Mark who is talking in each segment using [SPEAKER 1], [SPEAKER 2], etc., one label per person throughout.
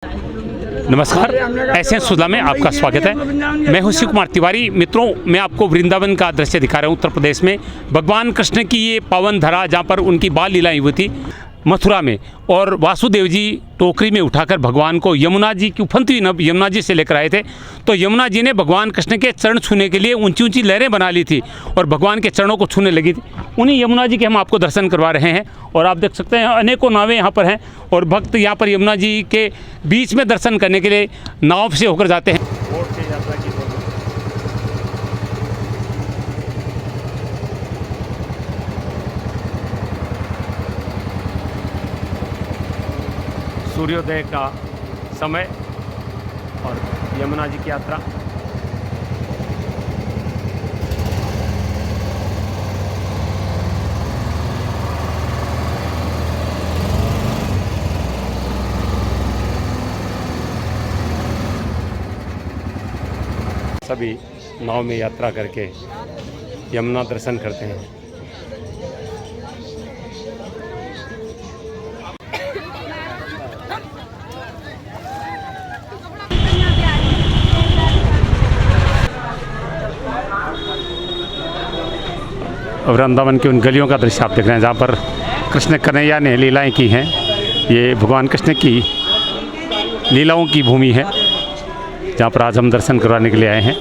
[SPEAKER 1] नमस्कार, एसएन सुधा में आपका स्वागत है। मैं हूं शिव कुमार तिवारी। मित्रों, मैं आपको वृंदावन का दृश्य दिखा रहा हूं। उत्तर प्रदेश में भगवान कृष्ण की ये पावन धरा, जहां पर उनकी बाल लीलाएं हुई थी मथुरा में, और वासुदेव जी टोकरी में उठाकर भगवान को यमुना जी की उफनती हुई यमुना जी से लेकर आए थे। तो यमुना जी ने भगवान कृष्ण के चरण छूने के लिए ऊंची ऊंची लहरें बना ली थी और भगवान के चरणों को छूने लगी थी। उन्हीं यमुना जी के हम आपको दर्शन करवा रहे हैं और आप देख सकते हैं अनेकों नावें यहाँ पर हैं और भक्त यहाँ पर यमुना जी के बीच में दर्शन करने के लिए नाव से होकर जाते हैं। सूर्योदय का समय और यमुना जी की यात्रा। सभी नाव में यात्रा करके यमुना दर्शन करते हैं। वृंदावन की उन गलियों का दृश्य आप देख रहे हैं जहाँ पर कृष्ण कन्हैया ने लीलाएं की हैं। ये भगवान कृष्ण की लीलाओं की भूमि है जहाँ पर आज हम दर्शन करवाने के लिए आए हैं।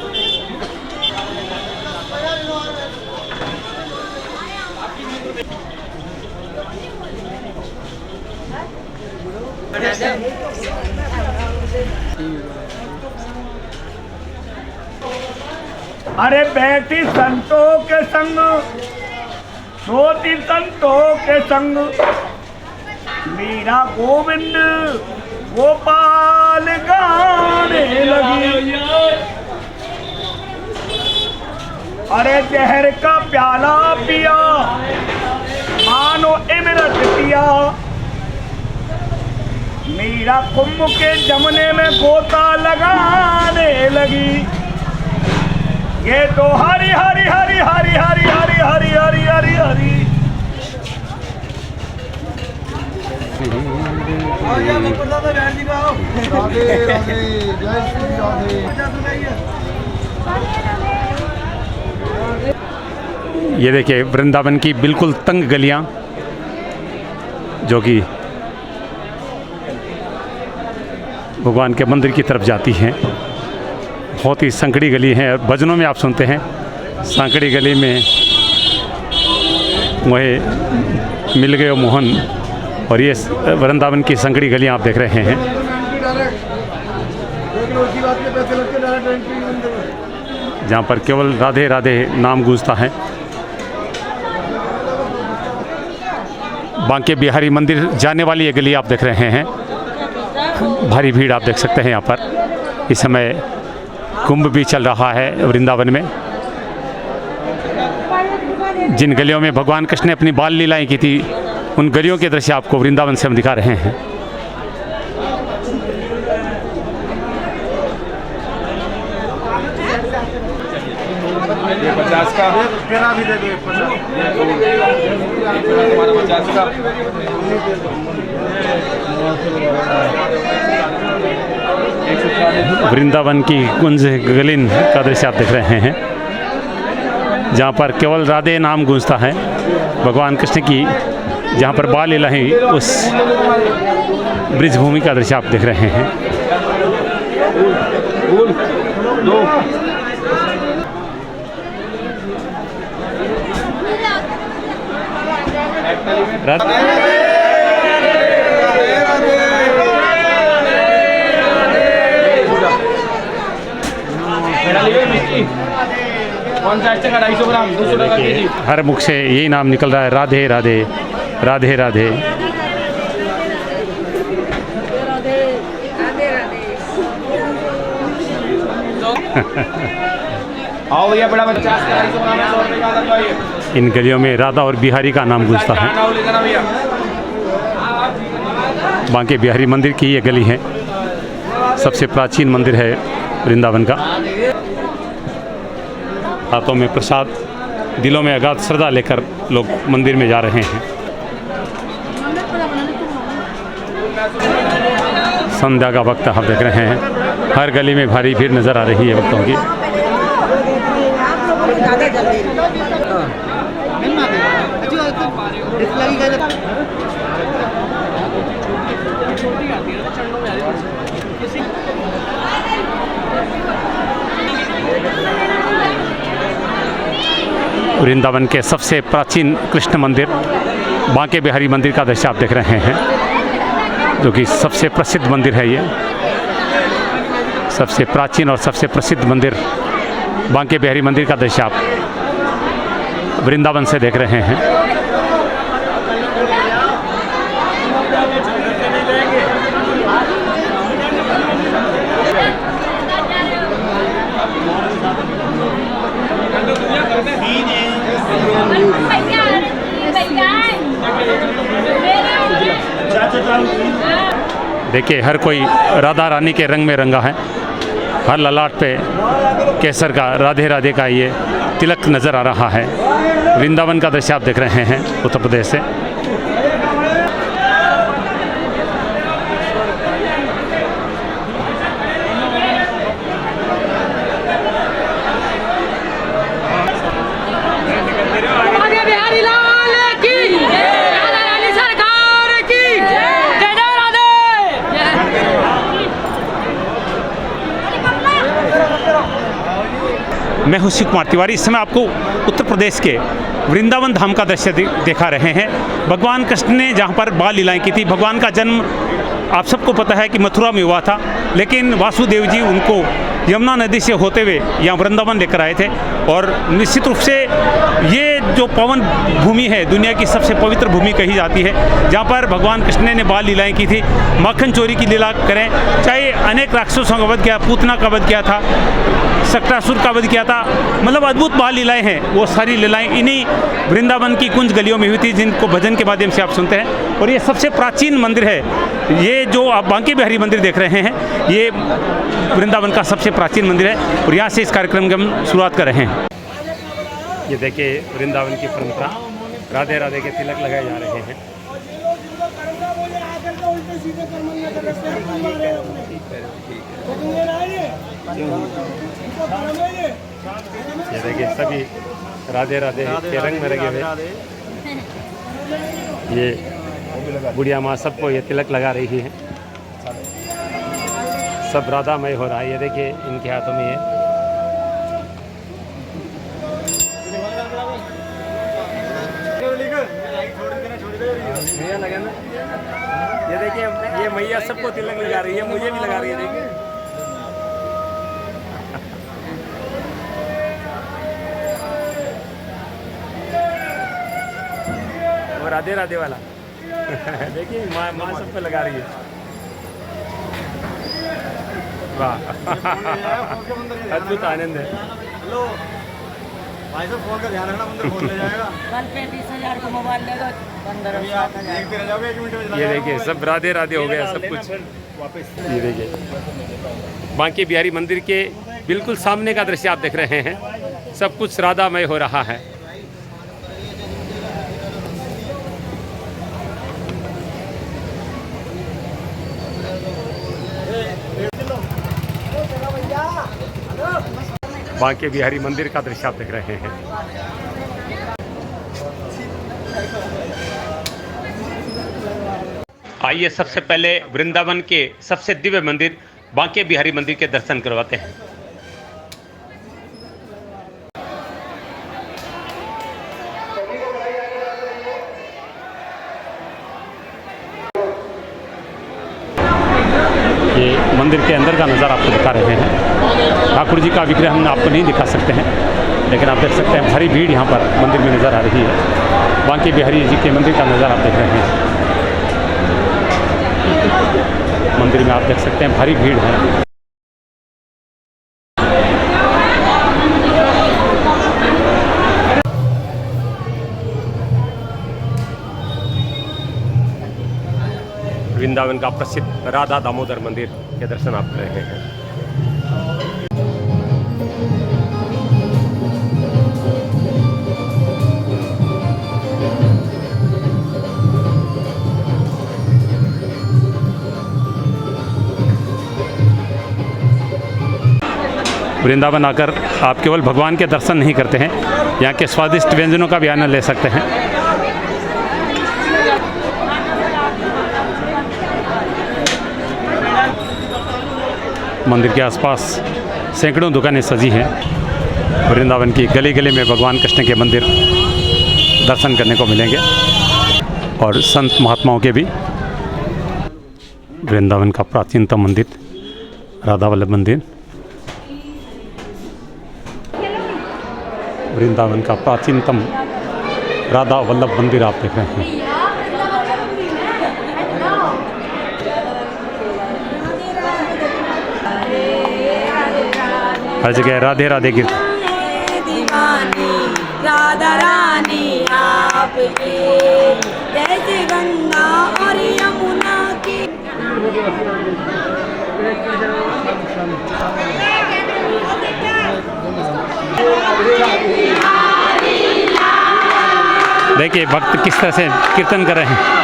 [SPEAKER 2] अरे बैठी संतों के संग, सोती संतों के संग, मीरा गोविंद गोपाल गाने लगी। अरे जहर का प्याला पिया, मानो इमरत पिया, मीरा कुंभ के जमने में गोता लगाने लगी। ये तो हरी हरी हरी हरी हरी हरी हरी हरी हरी हरी।
[SPEAKER 1] ये देखिए वृंदावन की बिल्कुल तंग गलियां जो कि भगवान के मंदिर की तरफ जाती हैं। बहुत ही संकड़ी गली है। भजनों में आप सुनते हैं सांकड़ी गली में वही मिल गए मोहन, और ये वृंदावन की संकड़ी गलियां आप देख रहे हैं जहाँ पर केवल राधे राधे नाम गूंजता है। बांके बिहारी मंदिर जाने वाली ये गली आप देख रहे हैं। भारी भीड़ आप देख सकते हैं यहाँ पर। इस समय कुंभ भी चल रहा है वृंदावन में। जिन गलियों में भगवान कृष्ण ने अपनी बाल लीलाएं की थी उन गलियों के दृश्य आपको वृंदावन से हम दिखा रहे हैं।
[SPEAKER 3] ये 50 का तेरा भी दे दो। 50 का
[SPEAKER 1] वृंदावन की कुंज गलिन का दृश्य आप देख रहे हैं जहाँ पर केवल राधे नाम गूंजता है। भगवान कृष्ण की जहाँ पर बाल लीला है उस ब्रिज भूमि का दृश्य आप देख रहे हैं। हर मुख से यही नाम निकल रहा है, राधे राधे राधे राधे।
[SPEAKER 3] आओ भैया, बड़ा 50 का 250
[SPEAKER 1] इन गलियों में राधा और बिहारी का नाम गूंजता है। बांके बिहारी मंदिर की ये गली है, सबसे प्राचीन मंदिर है वृंदावन का। हाथों में प्रसाद, दिलों में अगाध श्रद्धा लेकर लोग मंदिर में जा रहे हैं। संध्या का वक्त आप देख रहे हैं, हर गली में भारी भीड़ नज़र आ रही है भक्तों की। वृंदावन के सबसे प्राचीन कृष्ण मंदिर बांके बिहारी मंदिर का दृश्य आप देख रहे हैं, जो कि सबसे प्रसिद्ध मंदिर है। ये सबसे प्राचीन और सबसे प्रसिद्ध मंदिर बांके बिहारी मंदिर का दृश्य आप वृंदावन से देख रहे हैं। देखिए, हर कोई राधा रानी के रंग में रंगा है। हर ललाट पे केसर का, राधे राधे का ये तिलक नज़र आ रहा है। वृंदावन का दृश्य आप देख रहे हैं उत्तर प्रदेश से। मैं हूं शिव कुमार तिवारी। इस समय आपको उत्तर प्रदेश के वृंदावन धाम का दृश्य दिखा रहे हैं। भगवान कृष्ण ने जहां पर बाल लीलाएं की थी। भगवान का जन्म आप सबको पता है कि मथुरा में हुआ था, लेकिन वासुदेव जी उनको यमुना नदी से होते हुए यहाँ वृंदावन लेकर आए थे। और निश्चित रूप से ये जो पवन भूमि है, दुनिया की सबसे पवित्र भूमि कही जाती है, जहाँ पर भगवान कृष्ण ने बाल लीलाएं की थी। माखन चोरी की लीला करें, चाहे अनेक राक्षसों का वध किया, पूतना का वध किया था, सक्टासुर का वध किया था, मतलब अद्भुत बाल लीलाएं हैं। वो सारी लीलाएं इन्हीं वृंदावन की कुंज गलियों में हुई थी, जिनको भजन के माध्यम से आप सुनते हैं। और ये सबसे प्राचीन मंदिर है। ये जो आप बांके बिहारी मंदिर देख रहे हैं, ये वृंदावन का सबसे प्राचीन मंदिर है। और यहाँ से इस कार्यक्रम की हम शुरुआत कर रहे हैं। ये देखिए, वृंदावन की परंपरा, राधे राधे के तिलक लगाए जा रहे हैं। ये देखिए, सभी राधे राधे के रंग में लगे हुए। ये बुढ़िया माँ सबको ये तिलक लगा रही है। सब राधामय हो रहा है। ये देखिए, इनके हाथों में ये देखिए, ये मैया सबको तिलक लगा रही है, मुझे भी लगा रही है। देखिए, वो राधे राधे वाला देखिए, माँ सब पे लगा रही है। वाह, अद्भुत आनंद है।
[SPEAKER 4] हेलो भाई साहब, फोन का ध्यान रखना, मंदिर खोल ले जाएगा। कल 35,000 का मोबाइल लेगा, 15,000 देखते रह जाओगे, 1 मिनट में चला
[SPEAKER 1] ये देखिए, सब राधे राधे हो गया सब कुछ वापस। ये देखिए, बांके बिहारी मंदिर के बिल्कुल सामने का दृश्य आप देख रहे हैं। सब कुछ राधामय हो रहा है। बांके बिहारी मंदिर का दृश्य आप देख रहे हैं। आइए सबसे पहले वृंदावन के सबसे दिव्य मंदिर बांके बिहारी मंदिर के दर्शन करवाते हैं। ये मंदिर के अंदर का नज़ारा आपको दिखा रहे हैं। ठाकुर जी का विग्रह हम आपको नहीं दिखा सकते हैं, लेकिन आप देख सकते हैं भारी भीड़ यहाँ पर मंदिर में नज़र आ रही है। बांके बिहारी जी के मंदिर का नज़ारा आप देख रहे हैं। मंदिर में आप देख सकते हैं भारी भीड़ है। वृंदावन का प्रसिद्ध राधा दामोदर मंदिर के दर्शन आप कर रहे हैं। वृंदावन आकर आप केवल भगवान के दर्शन नहीं करते हैं, यहाँ के स्वादिष्ट व्यंजनों का भी आनंद ले सकते हैं। मंदिर के आसपास सैकड़ों दुकानें सजी हैं। वृंदावन की गली गली में भगवान कृष्ण के मंदिर दर्शन करने को मिलेंगे और संत महात्माओं के भी। वृंदावन का प्राचीनतम मंदिर राधा वल्लभ मंदिर, वृंदावन का प्राचीनतम राधा वल्लभ मंदिर आप देख रहे हैं। हर जगह राधे राधे गीत।
[SPEAKER 5] दीवानी राधा रानी आपके, जैसे गंगा और यमुना की।
[SPEAKER 1] देखिए भक्त किस तरह से कीर्तन कर रहे हैं।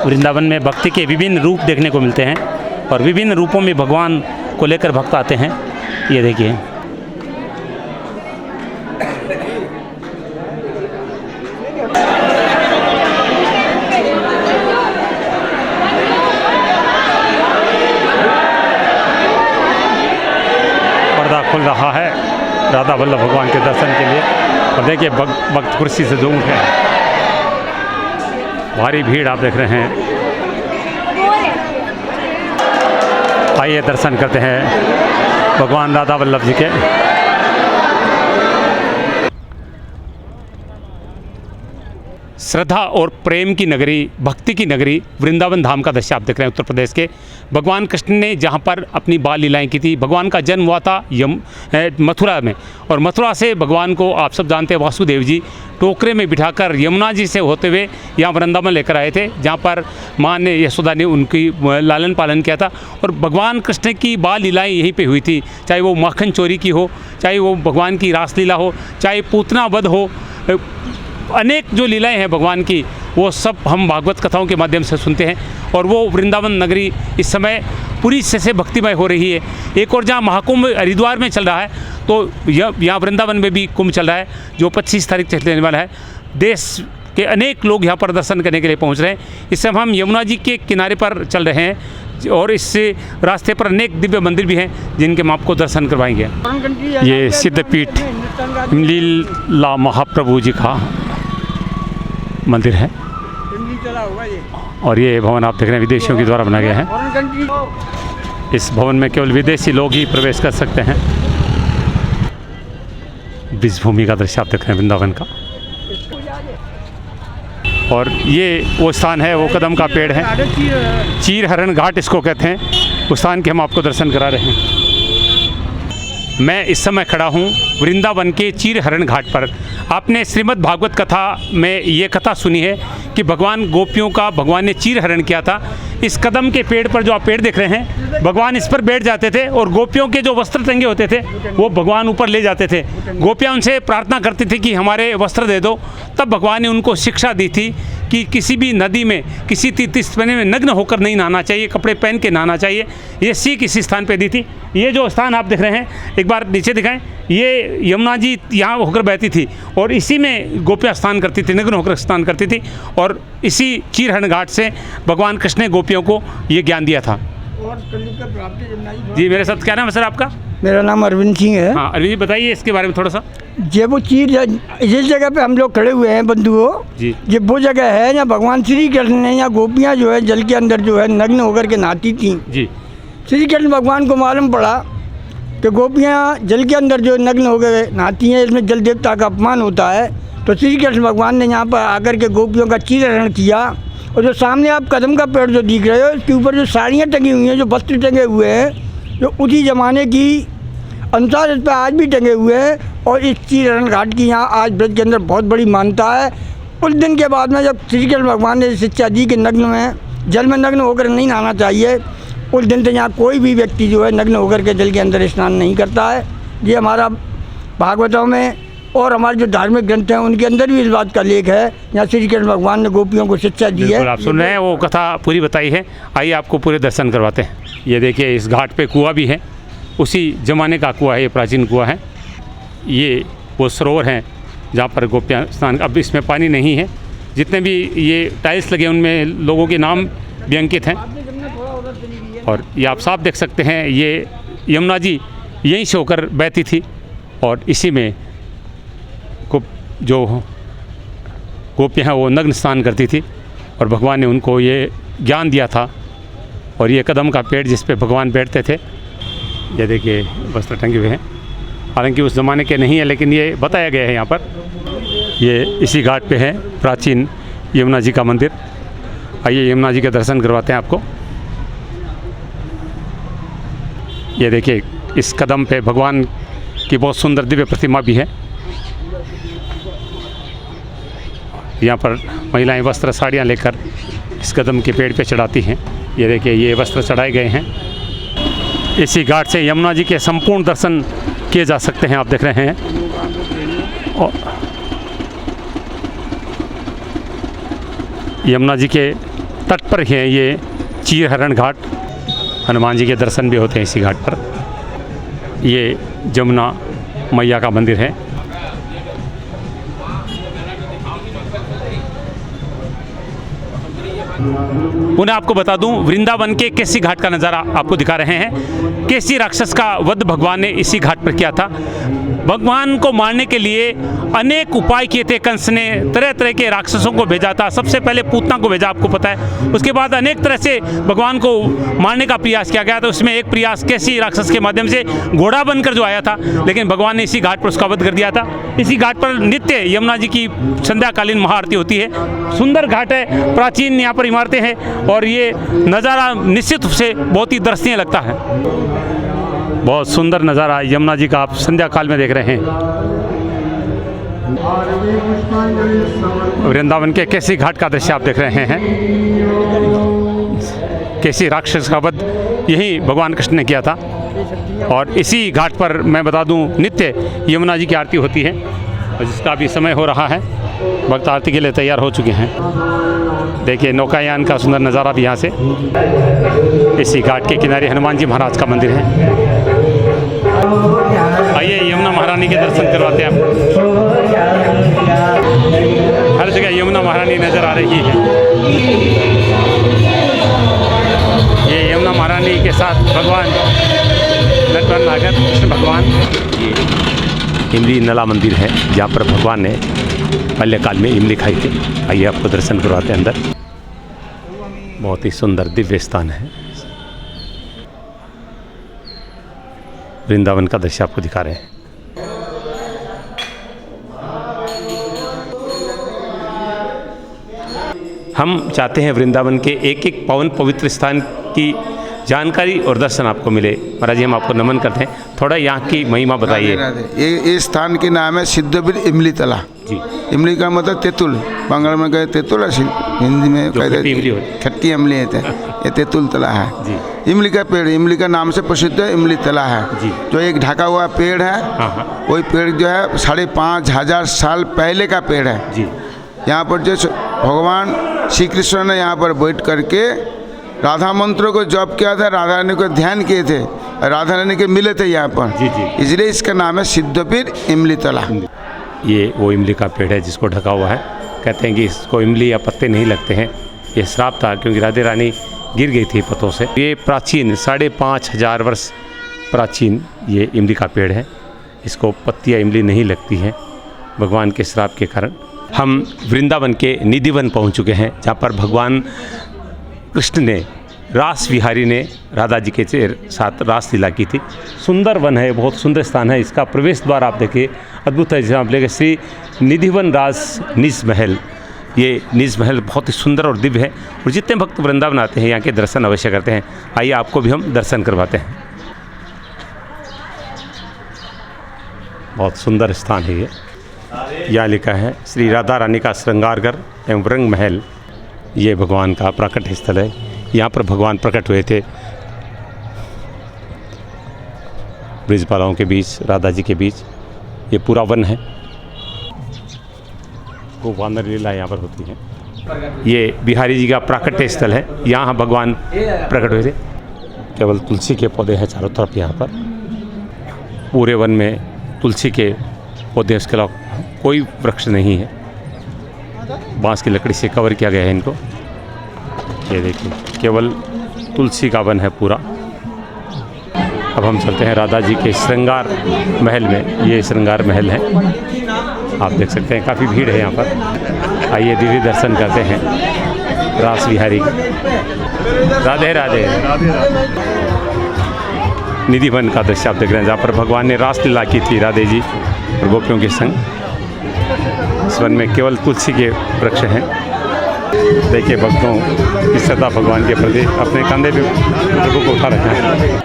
[SPEAKER 1] वृंदावन में भक्ति के विभिन्न रूप देखने को मिलते हैं और विभिन्न रूपों में भगवान को लेकर भक्त आते हैं। ये देखिए पर्दा खुल रहा है राधा वल्लभ भगवान के दर्शन के लिए। और देखिए भक्त कुर्सी से जो उठे हैं, भारी भीड़ आप देख रहे हैं। आइए दर्शन करते हैं भगवान राधा वल्लभ जी के। श्रद्धा और प्रेम की नगरी, भक्ति की नगरी वृंदावन धाम का दृश्य आप देख रहे हैं उत्तर प्रदेश के। भगवान कृष्ण ने जहाँ पर अपनी बाल लीलाएँ की थी, भगवान का जन्म हुआ था मथुरा में, और मथुरा से भगवान को आप सब जानते हैं वासुदेव जी टोकरे में बिठाकर यमुना जी से होते हुए यहाँ वृंदावन लेकर आए थे, जहाँ पर माँ ने यशोदा ने उनकी लालन पालन किया था। और भगवान कृष्ण की बाल लीलाएँ यहीं पे हुई थी, चाहे वो माखन चोरी की हो, चाहे वो भगवान की रासलीला हो, चाहे पूतना वध हो, अनेक जो लीलाएं हैं भगवान की, वो सब हम भागवत कथाओं के माध्यम से सुनते हैं। और वो वृंदावन नगरी इस समय पूरी से भक्तिमय हो रही है। एक और जहाँ महाकुंभ हरिद्वार में चल रहा है, तो यहाँ वृंदावन में भी कुंभ चल रहा है जो 25 तारीख चलने वाला है। देश के अनेक लोग यहाँ पर दर्शन करने के लिए पहुँच रहे हैं। इस समय हम यमुना जी के किनारे पर चल रहे हैं और इससे रास्ते पर अनेक दिव्य मंदिर भी हैं जिनके हम आपको दर्शन करवाएंगे। ये सिद्धपीठ लीला महाप्रभु जी का मंदिर है और ये भवन आप देख रहे हैं विदेशियों के द्वारा बनाया गया है। इस भवन में केवल विदेशी लोग ही प्रवेश कर सकते हैं। बीज भूमि का दृश्य आप देख रहे हैं वृंदावन का। और ये वो स्थान है, वो कदम का पेड़ है, चीर हरण घाट इसको कहते हैं। उस स्थान के हम आपको दर्शन करा रहे हैं। मैं इस समय खड़ा हूँ वृंदावन के चीर हरण घाट पर। आपने श्रीमद् भागवत कथा में ये कथा सुनी है कि भगवान गोपियों का भगवान ने चीर हरण किया था। इस कदम के पेड़ पर जो आप पेड़ देख रहे हैं, भगवान इस पर बैठ जाते थे और गोपियों के जो वस्त्र टंगे होते थे वो भगवान ऊपर ले जाते थे। गोपियाँ उनसे प्रार्थना करती थी कि हमारे वस्त्र दे दो। तब भगवान ने उनको शिक्षा दी थी कि किसी भी नदी में, किसी तीर्थ स्थान में नग्न होकर नहीं नहाना चाहिए, कपड़े पहन के नहाना चाहिए। ये सीख इसी स्थान पे दी थी। ये जो स्थान आप देख रहे हैं, एक बार नीचे दिखाएं, ये यमुना जी यहाँ होकर बहती थी और इसी में गोपियाँ स्नान करती थी, नग्न होकर स्नान करती थी। और इसी चीरहरण घाट से भगवान कृष्ण ने गोपियों को ये ज्ञान दिया था। जी, मेरे साथ क्या नाम है सर आपका?
[SPEAKER 6] मेरा नाम अरविंद सिंह है।
[SPEAKER 1] हाँ अरविंद जी, बताइए इसके बारे में थोड़ा सा।
[SPEAKER 6] ये वो चीज जिस जगह पे हम लोग खड़े हुए हैं बंधुओं
[SPEAKER 1] जी,
[SPEAKER 6] ये वो जगह है जहाँ भगवान श्री कृष्ण ने, या गोपियाँ जो है जल के अंदर जो है नग्न होकर के नहाती थी
[SPEAKER 1] जी।
[SPEAKER 6] श्री कृष्ण भगवान को मालूम पड़ा कि गोपियाँ जल के अंदर जो नग्न होकर नहाती हैं, इसमें जल देवता का अपमान होता है। तो श्री कृष्ण भगवान ने यहाँ पर आकर के गोपियों का चीरहरण किया और जो सामने आप कदम का पेड़ जो दिख रहे हो, इसके ऊपर जो साड़ियाँ टंगी हुई हैं, जो वस्त्र टंगे हुए हैं, जो उसी ज़माने की अनुसार इस पर आज भी टंगे हुए हैं। और इस चीर हरण घाट की यहाँ आज ब्रज के अंदर बहुत बड़ी मान्यता है। उस दिन के बाद में जब श्री कृष्ण भगवान ने शिक्षा दी कि नग्न में जल में नग्न होकर नहीं नहाना चाहिए, उस दिन से यहाँ कोई भी व्यक्ति जो है नग्न होकर के जल के अंदर स्नान नहीं करता है। ये हमारा भागवतों में और हमारे जो धार्मिक ग्रंथ हैं उनके अंदर भी इस बात का लेख है। यहाँ श्री कृष्ण भगवान ने गोपियों को शिक्षा दी है।
[SPEAKER 1] आप सुन रहे हैं, वो कथा पूरी बताई है। आइए आपको पूरे दर्शन करवाते हैं। ये देखिए, इस घाट पे कुआं भी है, उसी ज़माने का कुआं है, ये प्राचीन कुआं है। ये वो सरोवर हैं जहाँ पर गोपियाँ स्नान, अब इसमें पानी नहीं है। जितने भी ये टाइल्स लगे उनमें लोगों के नाम भी अंकित हैं। और ये आप साफ देख सकते हैं, ये यमुना जी यहीं से होकर बहती थी और इसी में जो गोपियाँ हैं वो नग्न स्नान करती थी और भगवान ने उनको ये ज्ञान दिया था। और ये कदम का पेड़ जिस पे भगवान बैठते थे, ये देखिए वस्त्र टंगे हुए हैं। हालांकि उस ज़माने के नहीं है, लेकिन ये बताया गया है यहाँ पर। ये इसी घाट पे है प्राचीन यमुना जी का मंदिर। आइए यमुना जी के दर्शन करवाते हैं आपको। ये देखिए, इस कदम पे भगवान की बहुत सुंदर दिव्य प्रतिमा भी है। यहाँ पर महिलाएं वस्त्र साड़ियाँ लेकर इस कदम के पेड़ पे चढ़ाती हैं। ये देखिए, ये वस्त्र चढ़ाए गए हैं। इसी घाट से यमुना जी के संपूर्ण दर्शन किए जा सकते हैं, आप देख रहे हैं। और यमुना जी के तट पर ही है ये चीर हरण घाट। हनुमान जी के दर्शन भी होते हैं इसी घाट पर। ये जमुना मैया का मंदिर है। उन्हें आपको बता दूं, वृंदावन के केसी घाट का नज़ारा आपको दिखा रहे हैं। केसी राक्षस का वध भगवान ने इसी घाट पर किया था। भगवान को मारने के लिए अनेक उपाय किए थे कंस ने, तरह तरह के राक्षसों को भेजा था। सबसे पहले पूतना को भेजा, आपको पता है। उसके बाद अनेक तरह से भगवान को मारने का प्रयास किया गया था। उसमें एक प्रयास केसी राक्षस के माध्यम से घोड़ा बनकर जो आया था, लेकिन भगवान ने इसी घाट पर उसका वध कर दिया था। इसी घाट पर नित्य यमुना जी की संध्याकालीन महाआरती होती है। सुंदर घाट है, प्राचीन यहाँ पर इमारतें हैं और ये नज़ारा निश्चित रूप से बहुत ही दर्शनीय लगता है। बहुत सुंदर नज़ारा यमुना जी का आप संध्या काल में देख रहे हैं। वृंदावन के केसी घाट का दृश्य आप देख रहे हैं। केसी राक्षस का वध यही भगवान कृष्ण ने किया था। और इसी घाट पर मैं बता दूं, नित्य यमुना जी की आरती होती है और जिसका अभी समय हो रहा है। भक्त आरती के लिए तैयार हो चुके हैं। देखिए, नौकायान का सुंदर नज़ारा भी यहाँ से। इसी घाट के किनारे हनुमान जी महाराज का मंदिर है। आइए यमुना महारानी के दर्शन करवाते हैं आपको। हर जगह यमुना महारानी नज़र आ रही है। ये यमुना महारानी के साथ भगवान नटवर नागर कृष्ण भगवान। ये इमली नला मंदिर है जहाँ पर भगवान ने बाल्यकाल में इमली खाई थी। आइए आपको दर्शन करवाते हैं अंदर। बहुत ही सुंदर दिव्य स्थान है। वृंदावन का दृश्य आपको दिखा रहे हैं। हम चाहते हैं वृंदावन के एक एक पावन पवित्र स्थान की जानकारी और दर्शन आपको मिले। महाराज जी, हम आपको नमन करते हैं। थोड़ा यहाँ की महिमा बताइए।
[SPEAKER 7] ये स्थान के नाम है सिद्धवीर इमली तला
[SPEAKER 1] जी।
[SPEAKER 7] इमली का मतलब तेतुल, बंगाल में कहते तेतुल, हिंदी में कहते खट्टी इमली है। ये तेतुल तला है जी। इमली का पेड़, इमली का नाम से प्रसिद्ध है इमली तला है जी। जो एक ढका हुआ पेड़ है, वही पेड़ जो है 5,500 साल पहले का पेड़ है जी। यहाँ पर जो भगवान श्री कृष्ण ने यहाँ पर बैठ करके राधा मंत्रों को जप किया था, राधा रानी को ध्यान किए थे, राधा रानी के मिले थे यहाँ पर जी जी। इसलिए इसका नाम है सिद्धवीर इमली तला।
[SPEAKER 1] ये वो इमली का पेड़ है जिसको ढका हुआ है। कहते हैं कि इसको इमली या पत्ते नहीं लगते हैं। ये श्राप था क्योंकि राधे रानी गिर गई थी पत्तों से। ये प्राचीन 5,500 वर्ष प्राचीन ये इमली का पेड़ है। इसको पत्तियाँ इमली नहीं लगती हैं भगवान के श्राप के कारण। हम वृंदावन के निधिवन पहुँच चुके हैं जहाँ पर भगवान कृष्ण ने, रास विहारी ने राधा जी के साथ रास लीला की थी। सुंदर वन है, बहुत सुंदर स्थान है। इसका प्रवेश द्वार आप देखिए, अद्भुत है। जहाँ आप लेके श्री निधिवन रास निज महल, ये निज महल बहुत ही सुंदर और दिव्य है और जितने भक्त वृंदावन आते हैं यहाँ के दर्शन अवश्य करते हैं। आइए आपको भी हम दर्शन करवाते हैं। बहुत सुंदर स्थान है ये। यहाँ लिखा है श्री राधा रानी का श्रृंगार घर एवं रंग महल। ये भगवान का प्राकट्य स्थल है। यहाँ पर भगवान प्रकट हुए थे ब्रिजपालाओं के बीच, राधा जी के बीच। ये पूरा वन है। वो वानर लीला यहाँ पर होती है। ये बिहारी जी का प्राकट्य स्थल है। यहाँ भगवान प्रकट हुए थे। केवल तुलसी के पौधे हैं चारों तरफ। यहाँ पर पूरे वन में तुलसी के पौधे, उसके अलावा कोई वृक्ष नहीं है। बांस की लकड़ी से कवर किया गया है इनको। ये देखिए केवल तुलसी का वन है पूरा। अब हम चलते हैं राधा जी के श्रृंगार महल में। ये श्रृंगार महल है, आप देख सकते हैं। काफ़ी भीड़ है यहाँ पर। आइए दिव्य दर्शन करते हैं रास बिहारी। राधे राधे। निधि वन का दृश्य आप देख रहे हैं, जहाँ पर भगवान ने रास लीला की थी राधे जी और गोपियों के संग। इस वन में केवल तुलसी के वृक्ष हैं। देखिए भक्तों की श्रद्धा भगवान के प्रति, अपने कंधे पे प्रभु को उठा रखा है।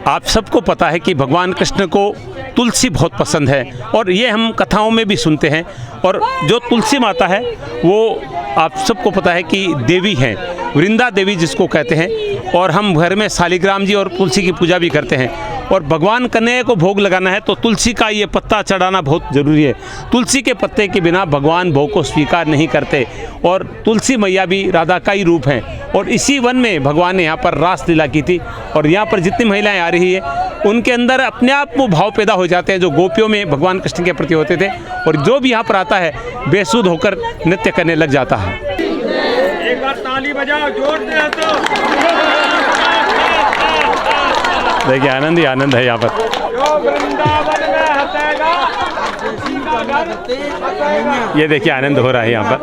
[SPEAKER 1] आप सबको पता है कि भगवान कृष्ण को तुलसी बहुत पसंद है और ये हम कथाओं में भी सुनते हैं। और जो तुलसी माता है वो आप सबको पता है कि देवी हैं, वृंदा देवी जिसको कहते हैं। और हम घर में शालिग्राम जी और तुलसी की पूजा भी करते हैं। और भगवान कन्हैया को भोग लगाना है तो तुलसी का ये पत्ता चढ़ाना बहुत ज़रूरी है। तुलसी के पत्ते के बिना भगवान भोग को स्वीकार नहीं करते। और तुलसी मैया भी राधा का ही रूप हैं। और इसी वन में भगवान ने यहाँ पर रास लीला की थी। और यहाँ पर जितनी महिलाएं आ रही है उनके अंदर अपने आप वो भाव पैदा हो जाते हैं जो गोपियों में भगवान कृष्ण के प्रति होते थे। और जो भी यहाँ पर आता है बेसुध होकर नृत्य करने लग जाता है।
[SPEAKER 2] एक बार ताली बजाओ जोर से तो।
[SPEAKER 1] देखिए आनंद ही आनंद है यहाँ पर।
[SPEAKER 2] जो वृंदावन में हंसेगा उसी का घर हंसेगा।
[SPEAKER 1] ये देखिए आनंद हो रहा है यहाँ पर।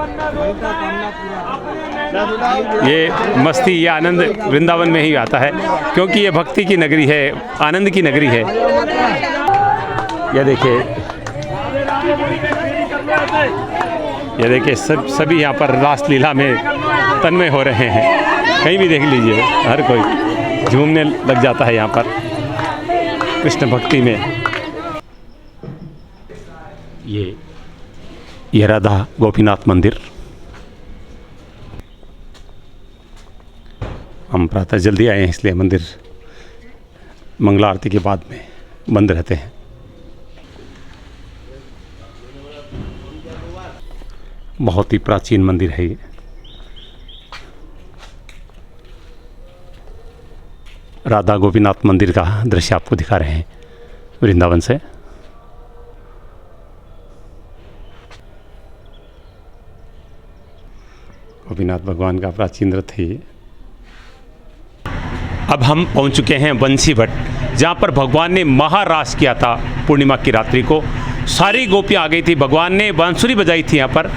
[SPEAKER 1] ये मस्ती, ये आनंद वृंदावन में ही आता है क्योंकि ये भक्ति की नगरी है, आनंद की नगरी है। ये देखिए, ये देखिए सभी यहाँ पर रास लीला में तन्मय हो रहे हैं। कहीं भी देख लीजिए हर कोई झूमने लग जाता है यहाँ पर कृष्ण भक्ति में। ये राधा गोपीनाथ मंदिर। हम प्रातः जल्दी आए हैं इसलिए मंदिर मंगला आरती के बाद में बंद रहते हैं। बहुत ही प्राचीन मंदिर है ये। राधा गोपीनाथ मंदिर का दृश्य आपको दिखा रहे हैं वृंदावन से। गोपीनाथ भगवान का प्राचीन रथ है ये। अब हम पहुंच चुके हैं बंसी भट्ट, जहाँ पर भगवान ने महारास किया था पूर्णिमा की रात्रि को। सारी गोपियाँ आ गई थी। भगवान ने बांसुरी बजाई थी यहाँ पर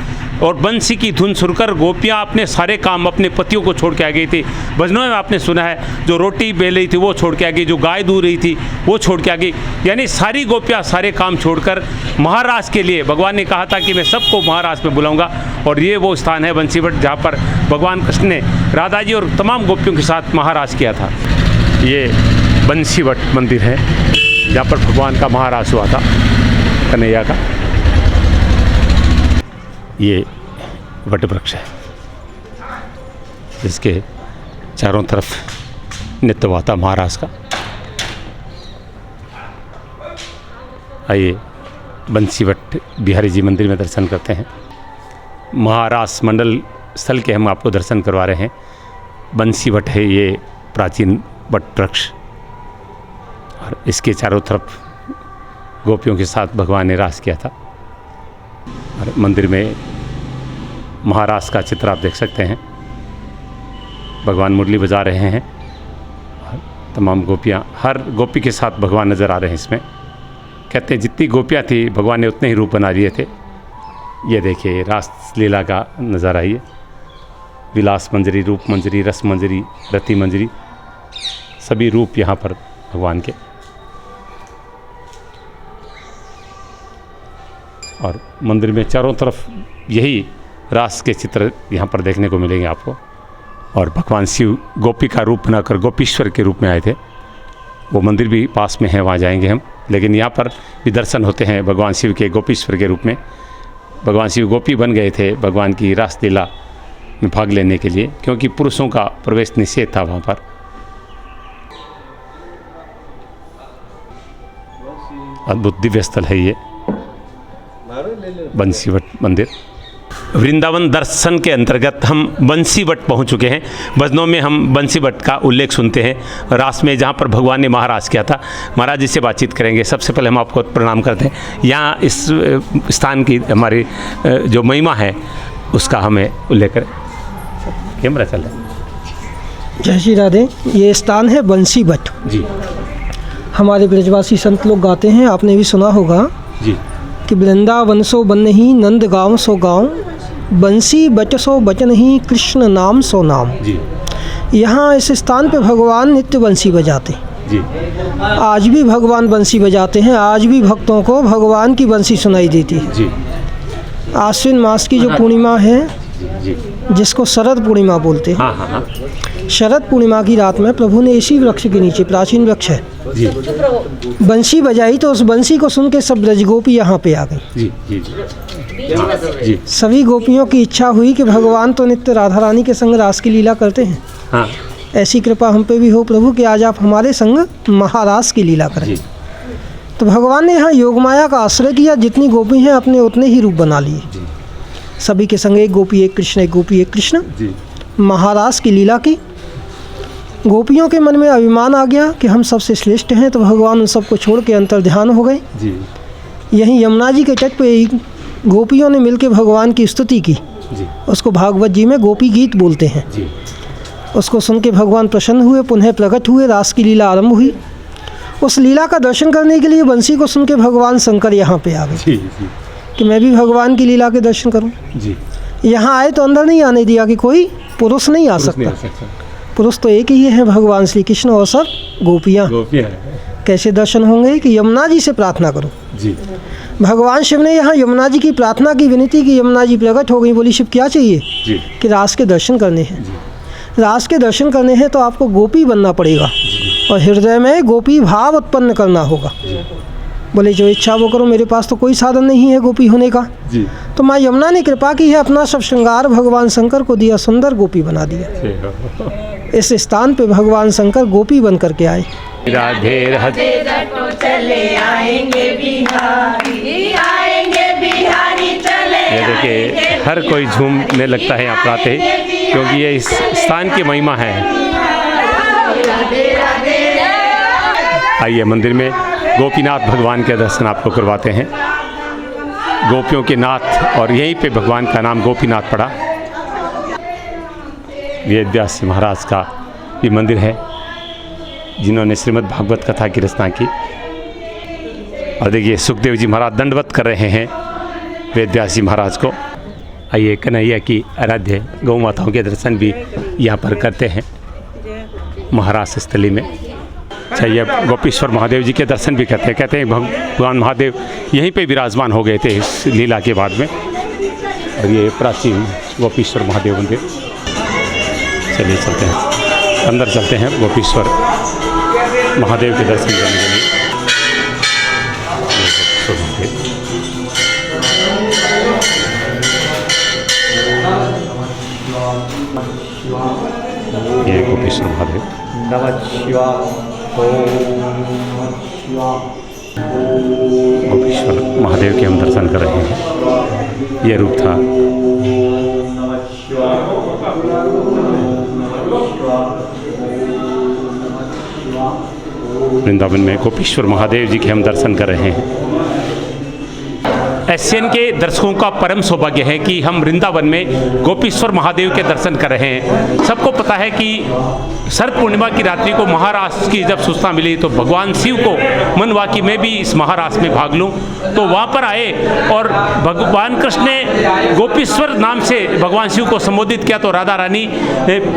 [SPEAKER 1] और बंसी की धुन सुनकर गोपियाँ अपने सारे काम अपने पतियों को छोड़ के आ गई थी। भजनों में आपने सुना है जो रोटी बेल रही थी वो छोड़ के आ गई, जो गाय दूध रही थी वो छोड़ के आ गई। यानी सारी गोपियाँ सारे काम छोड़कर महारास के लिए, भगवान ने कहा था कि मैं सबको महारास में बुलाऊंगा। और ये वो स्थान है बंसी भट्ट जहाँ पर भगवान कृष्ण ने राधा जी और तमाम गोपियों के साथ महारास किया था। ये बंसी भट्ट मंदिर है जहाँ पर भगवान का महारास हुआ था कन्हैया का। ये वट वृक्ष है जिसके चारों तरफ नृत्य हुआ था महारास का। आइए बंसी भट्ट बिहारी जी मंदिर में दर्शन करते हैं। महारास मंडल स्थल के हम आपको दर्शन करवा रहे हैं। बंसी भट्ट है ये प्राचीन वट वृक्ष और इसके चारों तरफ गोपियों के साथ भगवान ने रास किया था। और मंदिर में महारास का चित्र आप देख सकते हैं। भगवान मुरली बजा रहे हैं और तमाम गोपियाँ, हर गोपी के साथ भगवान नज़र आ रहे हैं इसमें। कहते हैं जितनी गोपियाँ थी भगवान ने उतने ही रूप बना लिए थे। ये देखिए रास लीला का नज़ारा ये। विलास मंजरी, रूप मंजरी, रस मंजरी, रति मंजरी, सभी रूप यहाँ पर भगवान के। और मंदिर में चारों तरफ यही रास के चित्र यहाँ पर देखने को मिलेंगे आपको। और भगवान शिव गोपी का रूप बनाकर गोपीश्वर के रूप में आए थे। वो मंदिर भी पास में है, वहाँ जाएंगे हम। लेकिन यहाँ पर भी दर्शन होते हैं भगवान शिव के गोपीश्वर के रूप में। भगवान शिव गोपी बन गए थे भगवान की रासलीला में भाग लेने के लिए, क्योंकि पुरुषों का प्रवेश निषेध था वहाँ पर। अद्भुत दिव्य स्थल है ये बंसीवट मंदिर। वृंदावन दर्शन के अंतर्गत हम बंसीवट पहुंच चुके हैं। भजनों में हम बंसीवट का उल्लेख सुनते हैं, रास में जहां पर भगवान ने महाराज किया था। महाराज जी से बातचीत करेंगे। सबसे पहले हम आपको प्रणाम करते हैं। यहाँ इस स्थान की हमारी जो महिमा है उसका हमें उल्लेख करें। कैमरा चले।
[SPEAKER 8] जय श्री राधे। ये स्थान है बंसीवट
[SPEAKER 1] जी।
[SPEAKER 8] हमारे ब्रजवासी संत लोग गाते हैं, आपने भी सुना होगा
[SPEAKER 1] जी,
[SPEAKER 8] कि वृंदावन सो बन ही नंद गाँव सो गाँव, बंसी बच सो बचन ही कृष्ण नाम सो नाम।
[SPEAKER 1] जी।
[SPEAKER 8] यहाँ इस स्थान पे भगवान नित्य बंसी बजाते
[SPEAKER 1] जी।
[SPEAKER 8] आज भी भगवान बंसी बजाते हैं। आज भी भक्तों को भगवान की बंसी सुनाई देती है।
[SPEAKER 1] जी।
[SPEAKER 8] आश्विन मास की जो पूर्णिमा है,
[SPEAKER 1] जी।
[SPEAKER 8] जिसको शरद पूर्णिमा बोलते हैं,
[SPEAKER 1] हाँ हाँ हाँ।
[SPEAKER 8] शरद पूर्णिमा की रात में प्रभु ने इसी वृक्ष के नीचे, प्राचीन वृक्ष है,
[SPEAKER 1] जी।
[SPEAKER 8] बंसी बजाई। तो उस बंसी को सुन के सब ब्रजगोपी यहाँ पे आ गई।
[SPEAKER 1] जी जी जी। हाँ, जी।
[SPEAKER 8] सभी गोपियों की इच्छा हुई कि भगवान तो नित्य राधा रानी के संग रास की लीला करते हैं,
[SPEAKER 1] हाँ।
[SPEAKER 8] ऐसी कृपा हम पे भी हो प्रभु कि आज आप हमारे संग महारास की लीला करें।
[SPEAKER 1] जी।
[SPEAKER 8] तो भगवान ने यहाँ योगमाया का आश्रय किया। जितनी गोपी हैं अपने उतने ही रूप बना लिए। सभी के संग एक गोपी एक कृष्ण, एक गोपी एक कृष्ण, महारास की लीला की। गोपियों के मन में अभिमान आ गया कि हम सबसे श्रेष्ठ हैं, तो भगवान उन सबको छोड़ के अंतर ध्यान हो गए। यहीं यमुना जी के तट पे गोपियों ने मिलकर भगवान की स्तुति की। उसको भागवत जी में गोपी गीत बोलते हैं। उसको सुन के भगवान प्रसन्न हुए, पुनः प्रकट हुए, रास की लीला आरंभ हुई। उस लीला का दर्शन करने के लिए बंसी को सुन के भगवान शंकर यहाँ पे आ गए कि मैं भी भगवान की लीला के दर्शन करूँ। यहाँ आए तो अंदर नहीं आने दिया कि कोई पुरुष नहीं आ सकता। पुरुष तो एक ही है, भगवान श्री कृष्ण और सब गोपियाँ। कैसे दर्शन होंगे कि यमुना जी से प्रार्थना करो।
[SPEAKER 1] जी।
[SPEAKER 8] भगवान शिव ने यहाँ यमुना जी की प्रार्थना की, विनती की। यमुना जी प्रकट हो गई, बोली शिव क्या चाहिए?
[SPEAKER 1] जी।
[SPEAKER 8] कि रास के दर्शन करने हैं। रास के दर्शन करने हैं तो आपको गोपी बनना पड़ेगा और हृदय में गोपी भाव उत्पन्न करना होगा। बोले जो इच्छा वो करो, मेरे पास तो कोई साधन नहीं है गोपी होने का।
[SPEAKER 1] जी। तो
[SPEAKER 8] माँ यमुना ने कृपा की है, अपना सब श्रृंगार भगवान शंकर को दिया, सुंदर गोपी बना दिया। इस स्थान पे भगवान शंकर गोपी बन करके आए।
[SPEAKER 1] राधे राधे
[SPEAKER 5] चले आएंगे बिहारी, आएंगे बिहारी चले।
[SPEAKER 1] ये देखिए हर कोई झूमने लगता है यहाँ पर आते ही, क्योंकि ये इस स्थान की महिमा है। आइए मंदिर में गोपीनाथ भगवान के दर्शन आपको करवाते हैं। गोपियों के नाथ, और यहीं पे भगवान का नाम गोपीनाथ पड़ा। वेद व्यास महाराज का ये मंदिर है, जिन्होंने श्रीमद् भागवत कथा की रचना की। और देखिए सुखदेव जी महाराज दंडवत कर रहे हैं वेद व्यास जी महाराज को। आइए कन्हैया की आराध्य गौ माताओं के दर्शन भी यहाँ पर करते हैं महाराज स्थली में। चाहिए गोपीश्वर महादेव जी के दर्शन भी कहते हैं भगवान महादेव यहीं पे विराजमान हो गए थे इस लीला के बाद में। और ये प्राचीन गोपीश्वर महादेव मंदिर। चलिए चलते हैं अंदर, चलते हैं गोपीश्वर महादेव के दर्शन करने के लिए। ये गोपीश्वर महादेव।
[SPEAKER 3] नमः शिवाय।
[SPEAKER 1] गोपीश्वर महादेव के हम दर्शन कर रहे हैं। ये रूप था। वृंदावन में गोपीश्वर महादेव जी के हम दर्शन कर रहे हैं। एसएन के दर्शकों का परम सौभाग्य है कि हम वृंदावन में गोपीश्वर महादेव के दर्शन कर रहे हैं। सबको पता है कि शरद पूर्णिमा की रात्रि को महारास की जब सूचना मिली तो भगवान शिव को मन हुआ कि मैं भी इस महारास में भाग लूं। तो वहाँ पर आए और भगवान कृष्ण ने गोपीश्वर नाम से भगवान शिव को संबोधित किया। तो राधा रानी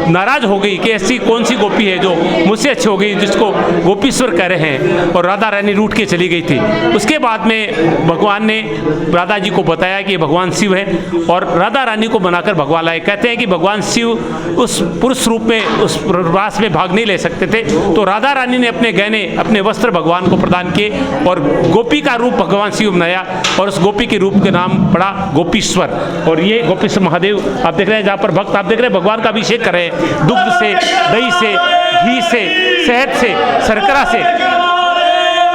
[SPEAKER 1] नाराज हो गई कि ऐसी कौन सी गोपी है जो मुझसे अच्छी हो गई, जिसको गोपीश्वर कह रहे हैं। और राधा रानी रूठ के चली गई थी। उसके बाद में भगवान ने राधा जी को बताया कि ये भगवान शिव है और राधा रानी को बनाकर भगवान लाए। कहते हैं कि भगवान शिव उस पुरुष रूप में उस रास में भाग नहीं ले सकते थे, तो राधा रानी ने अपने गहने अपने वस्त्र भगवान को प्रदान किए और गोपी का रूप भगवान शिव बनाया और उस गोपी के रूप के नाम पड़ा गोपीश्वर। और ये गोपीश्वर महादेव आप देख रहे हैं, जहाँ पर भक्त आप देख रहे हैं भगवान का अभिषेक कर रहे हैं, दुग्ध से, दही से, घी से, शहद से, शर्करा से,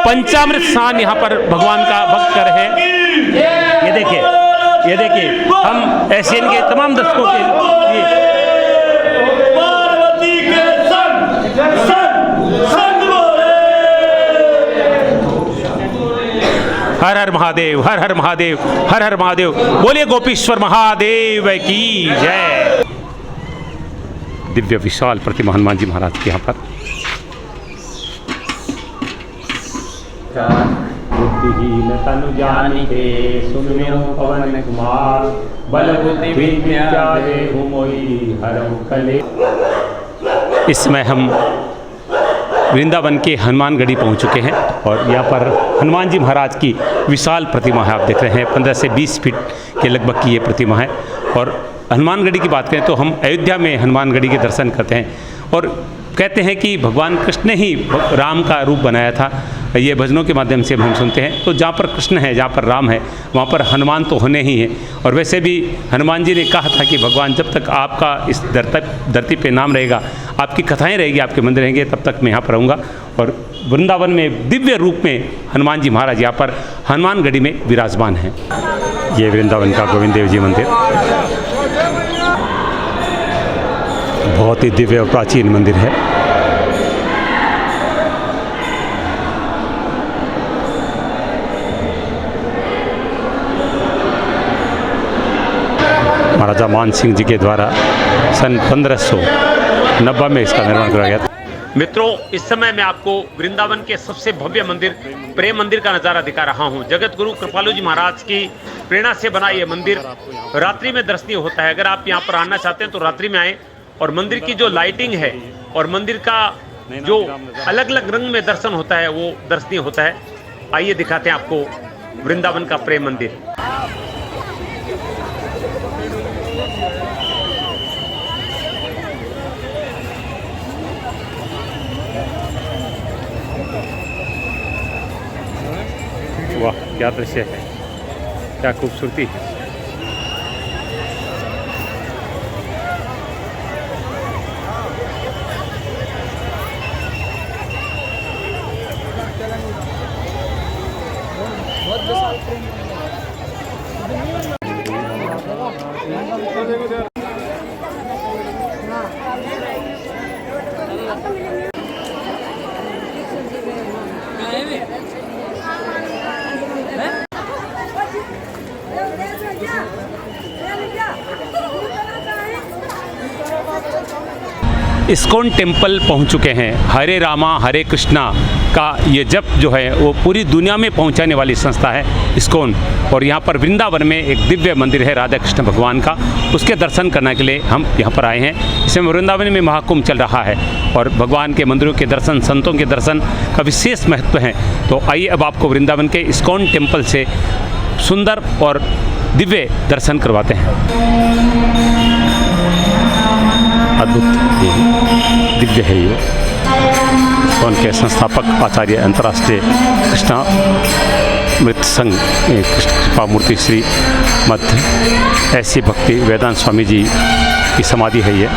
[SPEAKER 1] पंचामृत स्नान यहाँ पर भगवान का भक्त कर रहे हैं। ये देखिए हम एशियन के तमाम दर्शकों के लिए
[SPEAKER 2] पार्वती के संग बोले।
[SPEAKER 1] हर हर महादेव, हर हर महादेव, हर हर महादेव, बोलिए गोपीश्वर महादेव की जय। दिव्य विशाल प्रतिमा हनुमान जी महाराज के यहाँ पर बुद्धिहीन तनु जानिके सुमिरो पवन कुमार बल बुद्धि विद्या देहु मोहि हरहु कले। इस समय हम वृंदावन के हनुमानगढ़ी पहुंच चुके हैं और यहाँ पर हनुमान जी महाराज की विशाल प्रतिमा है। आप देख रहे हैं 15 से 20 फीट के लगभग की ये प्रतिमा है। और हनुमानगढ़ी की बात करें तो हम अयोध्या में हनुमानगढ़ी के दर्शन करते हैं और कहते हैं कि भगवान कृष्ण ने ही राम का रूप बनाया था। ये भजनों के माध्यम से हम सुनते हैं। तो जहाँ पर कृष्ण है, जहाँ पर राम है, वहाँ पर हनुमान तो होने ही हैं। और वैसे भी हनुमान जी ने कहा था कि भगवान जब तक आपका इस धरती पे नाम रहेगा, आपकी कथाएं रहेगी, आपके मंदिर रहेंगे, तब तक मैं यहाँ पर रहूँगा। और वृंदावन में दिव्य रूप में हनुमान जी महाराज यहाँ पर हनुमानगढ़ी में विराजमान हैं। ये वृंदावन का गोविंद देव जी मंदिर बहुत ही दिव्य और प्राचीन मंदिर है। महाराजा मान सिंह जी के द्वारा सन 1590 में इसका निर्माण कराया गया था। मित्रों, इस समय मैं आपको वृंदावन के सबसे भव्य मंदिर प्रेम मंदिर का नज़ारा दिखा रहा हूं। जगत गुरु कृपालु जी महाराज की प्रेरणा से बना ये मंदिर रात्रि में दर्शनीय होता है। अगर आप यहाँ पर आना चाहते हैं तो रात्रि में आएँ। और मंदिर की जो लाइटिंग है और मंदिर का जो अलग अलग रंग में दर्शन होता है वो दर्शनीय होता है। आइए दिखाते हैं आपको वृंदावन का प्रेम मंदिर। वाह, क्या दृश्य है, क्या खूबसूरती है। इस्कॉन टेम्पल पहुंच चुके हैं। हरे रामा हरे कृष्णा का ये जप जो है वो पूरी दुनिया में पहुंचाने वाली संस्था है इस्कॉन। और यहाँ पर वृंदावन में एक दिव्य मंदिर है राधा कृष्ण भगवान का, उसके दर्शन करने के लिए हम यहाँ पर आए हैं। इसमें वृंदावन में महाकुंभ चल रहा है और भगवान के मंदिरों के दर्शन, संतों के दर्शन का विशेष महत्व है। तो आइए अब आपको वृंदावन के इस्कॉन टेम्पल से सुंदर और दिव्य दर्शन करवाते हैं। अद्भुत दिव्य है ये। उनके संस्थापक आचार्य अंतर्राष्ट्रीय कृष्णा मृत संघ कृष्ण कृपा मूर्ति श्री मध्य ऐसी भक्ति वेदांत स्वामी जी की समाधि है ये।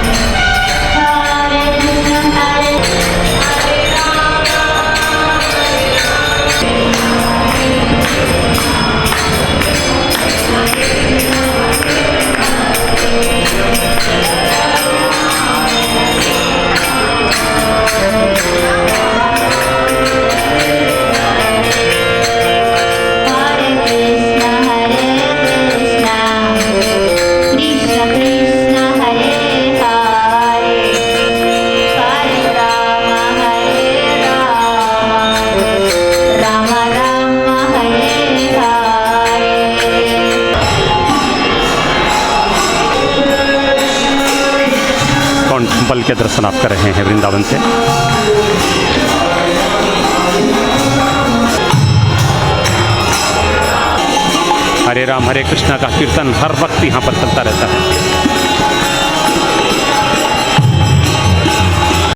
[SPEAKER 1] टेम्पल के दर्शन आप कर रहे हैं वृंदावन से। हरे राम हरे कृष्णा का कीर्तन हर वक्त यहाँ पर चलता रहता है।